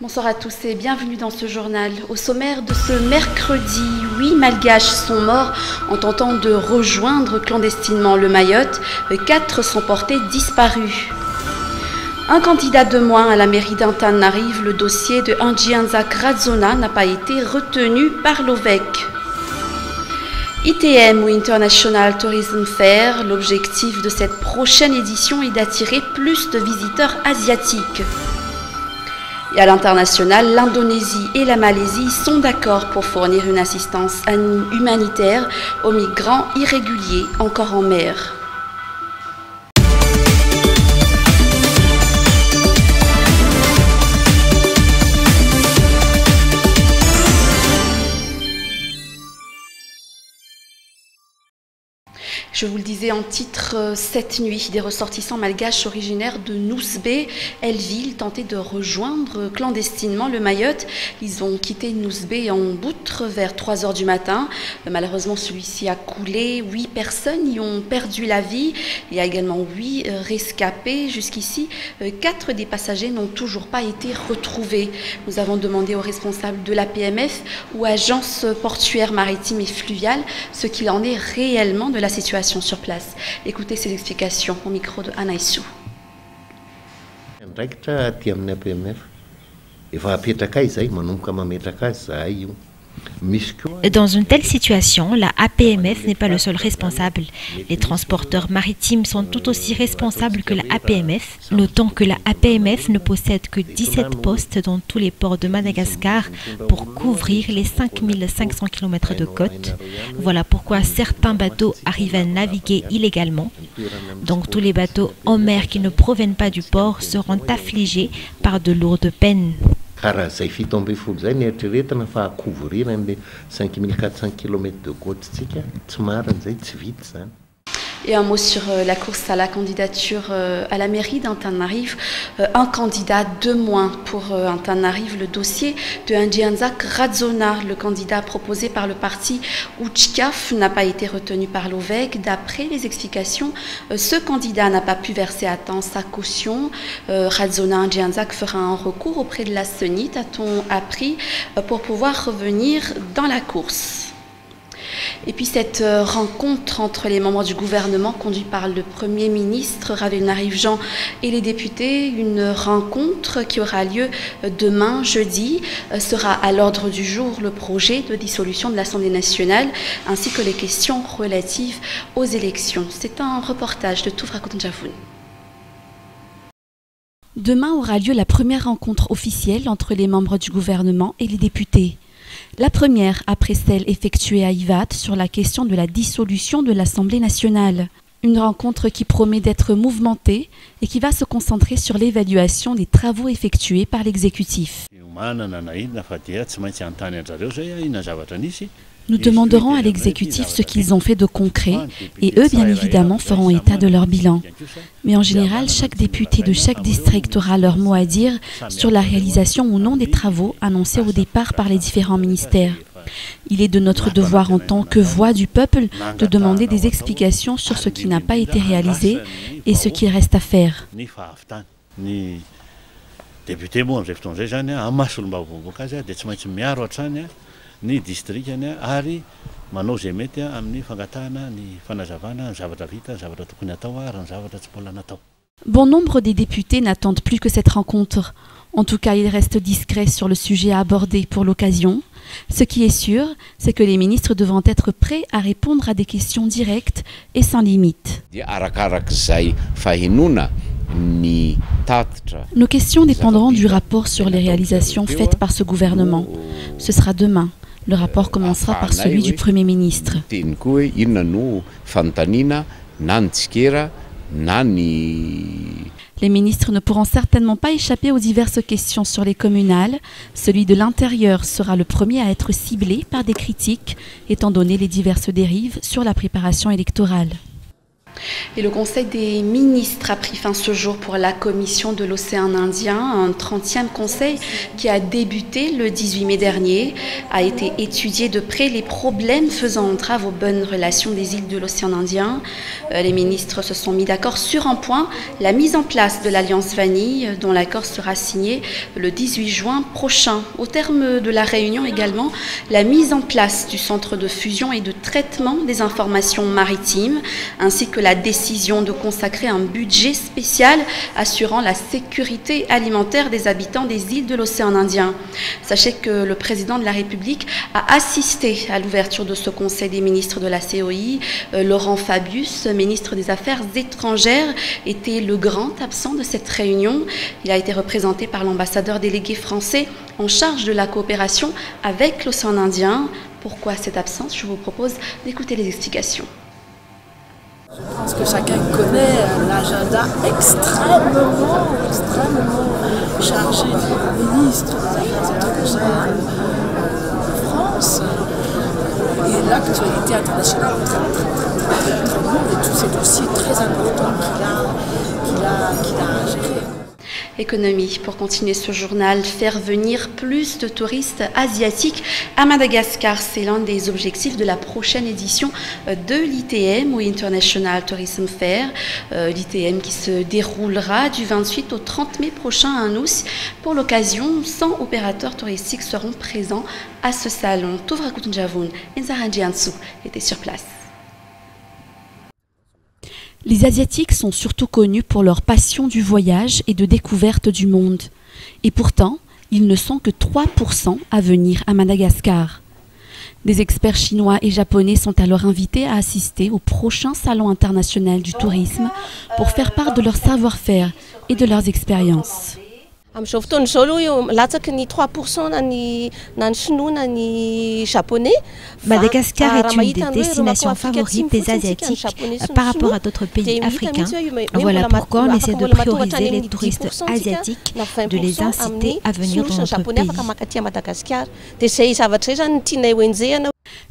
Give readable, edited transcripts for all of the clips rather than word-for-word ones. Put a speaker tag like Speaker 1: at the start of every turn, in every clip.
Speaker 1: Bonsoir à tous et bienvenue dans ce journal. Au sommaire de ce mercredi, 8 Malgaches sont morts en tentant de rejoindre clandestinement le Mayotte. 4 sont portés disparus. Un candidat de moins à la mairie d'Antananarive, le dossier de Anjianzak Radzona n'a pas été retenu par l'OVEC. ITM ou International Tourism Fair, l'objectif de cette prochaine édition est d'attirer plus de visiteurs asiatiques. Et à l'international, l'Indonésie et la Malaisie sont d'accord pour fournir une assistance humanitaire aux migrants irréguliers encore en mer. Je vous le disais en titre, cette nuit, des ressortissants malgaches originaires de Nousbé, Elville, tentaient de rejoindre clandestinement le Mayotte. Ils ont quitté Nousbé en boutre vers 3 h du matin. Malheureusement, celui-ci a coulé. 8 personnes y ont perdu la vie. Il y a également 8 rescapés. Jusqu'ici, 4 des passagers n'ont toujours pas été retrouvés. Nous avons demandé aux responsables de l'APMF ou agence portuaire maritime et fluviale ce qu'il en est réellement de la situation sur place. Écoutez ces explications au micro de Anaïsou.
Speaker 2: Dans une telle situation, la APMF n'est pas le seul responsable. Les transporteurs maritimes sont tout aussi responsables que la APMF, notant que la APMF ne possède que 17 postes dans tous les ports de Madagascar pour couvrir les 5500 km de côte. Voilà pourquoi certains bateaux arrivent à naviguer illégalement. Donc tous les bateaux en mer qui ne proviennent pas du port seront affligés par de lourdes peines.
Speaker 1: Et un mot sur la course à la candidature à la mairie d'Antananarive. Un candidat de moins pour Antananarive, le dossier de Anjianzak Radzona. Le candidat proposé par le parti Uchkaf n'a pas été retenu par l'OVEC. D'après les explications, ce candidat n'a pas pu verser à temps sa caution. Radzona Anjianzak fera un recours auprès de la CENIT, a-t-on appris, pour pouvoir revenir dans la course. Et puis cette rencontre entre les membres du gouvernement conduite par le Premier ministre Ravélonarive Jean et les députés, une rencontre qui aura lieu demain, jeudi, sera à l'ordre du jour le projet de dissolution de l'Assemblée nationale ainsi que les questions relatives aux élections. C'est un reportage de Toufra Koutndjavoun. Demain aura lieu la première rencontre officielle entre les membres du gouvernement et les députés. La première après celle effectuée à Ivat sur la question de la dissolution de l'Assemblée nationale. Une rencontre qui promet d'être mouvementée et qui va se concentrer sur l'évaluation des travaux effectués par l'exécutif. Nous demanderons à l'exécutif ce qu'ils ont fait de concret et eux, bien évidemment, feront état de leur bilan. Mais en général, chaque député de chaque district aura leur mot à dire sur la réalisation ou non des travaux annoncés au départ par les différents ministères. Il est de notre devoir en tant que voix du peuple de demander des explications sur ce qui n'a pas été réalisé et ce qu'il reste à faire. Bon nombre des députés n'attendent plus que cette rencontre. En tout cas, ils restent discrets sur le sujet à aborder pour l'occasion. Ce qui est sûr, c'est que les ministres devront être prêts à répondre à des questions directes et sans limite. Nos questions dépendront du rapport sur les réalisations faites par ce gouvernement. Ce sera demain. Le rapport commencera par celui du Premier ministre. Les ministres ne pourront certainement pas échapper aux diverses questions sur les communales. Celui de l'Intérieur sera le premier à être ciblé par des critiques, étant donné les diverses dérives sur la préparation électorale. Et le Conseil des ministres a pris fin ce jour pour la Commission de l'océan Indien. Un 30e conseil qui a débuté le 18 mai dernier a été étudié de près les problèmes faisant entrave aux bonnes relations des îles de l'océan Indien. Les ministres se sont mis d'accord sur un point, la mise en place de l'Alliance Vanille, dont l'accord sera signé le 18 juin prochain. Au terme de la réunion également, la mise en place du centre de fusion et de traitement des informations maritimes, ainsi que la décision de consacrer un budget spécial assurant la sécurité alimentaire des habitants des îles de l'océan Indien. Sachez que le président de la République a assisté à l'ouverture de ce Conseil des ministres de la COI. Laurent Fabius, ministre des Affaires étrangères, était le grand absent de cette réunion. Il a été représenté par l'ambassadeur délégué français en charge de la coopération avec l'océan Indien. Pourquoi cette absence? Je vous propose d'écouter les explications.
Speaker 3: Je pense que chacun connaît l'agenda extrêmement chargé du ministre des Affaires étrangères de France et l'actualité internationale très lourde et tous ces dossiers très importants qu'il a gérés.
Speaker 1: Économie, pour continuer ce journal, faire venir plus de touristes asiatiques à Madagascar. C'est l'un des objectifs de la prochaine édition de l'ITM, ou International Tourism Fair. L'ITM qui se déroulera du 28 au 30 mai prochain à Nous. Pour l'occasion, 100 opérateurs touristiques seront présents à ce salon. Tovra Kutunjavoun et Zaranji Ansou étaient sur place.
Speaker 4: Les Asiatiques sont surtout connus pour leur passion du voyage et de découverte du monde. Et pourtant, ils ne sont que 3% à venir à Madagascar. Des experts chinois et japonais sont alors invités à assister au prochain Salon international du tourisme pour faire part de leur savoir-faire et de leurs expériences.
Speaker 2: Madagascar est une des destinations favorites des Asiatiques par rapport à d'autres pays africains. Voilà pourquoi on essaie de prioriser les touristes asiatiques, de les inciter à venir dans notre pays.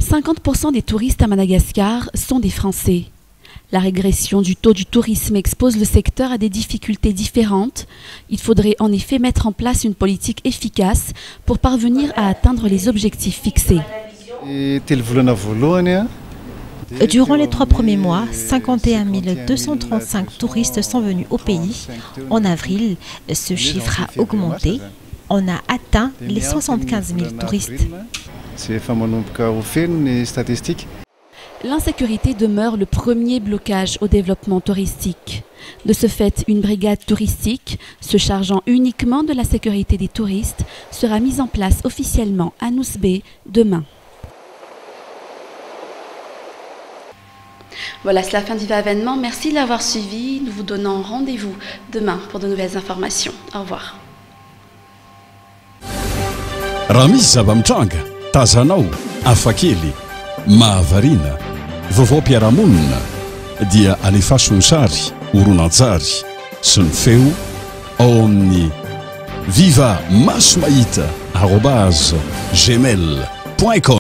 Speaker 4: 50% des touristes à Madagascar sont des Français. La régression du taux du tourisme expose le secteur à des difficultés différentes. Il faudrait en effet mettre en place une politique efficace pour parvenir à atteindre les objectifs fixés.
Speaker 2: Durant les 3 premiers mois, 51 235 touristes sont venus au pays. En avril, ce chiffre a augmenté. On a atteint les 75 000 touristes.
Speaker 4: L'insécurité demeure le premier blocage au développement touristique. De ce fait, une brigade touristique, se chargeant uniquement de la sécurité des touristes, sera mise en place officiellement à Nousbé demain.
Speaker 1: Voilà, c'est la fin du événement. Merci de l'avoir suivi. Nous vous donnons rendez-vous demain pour de nouvelles informations. Au revoir.
Speaker 5: Ramis Zabamtranga, Tazanao, Afakeli, Mahavarina, Vaovao-piaramonina dia alefasony sary horonan-tsary sy ny feo ao amin'ny viva maso mahita @gmail.com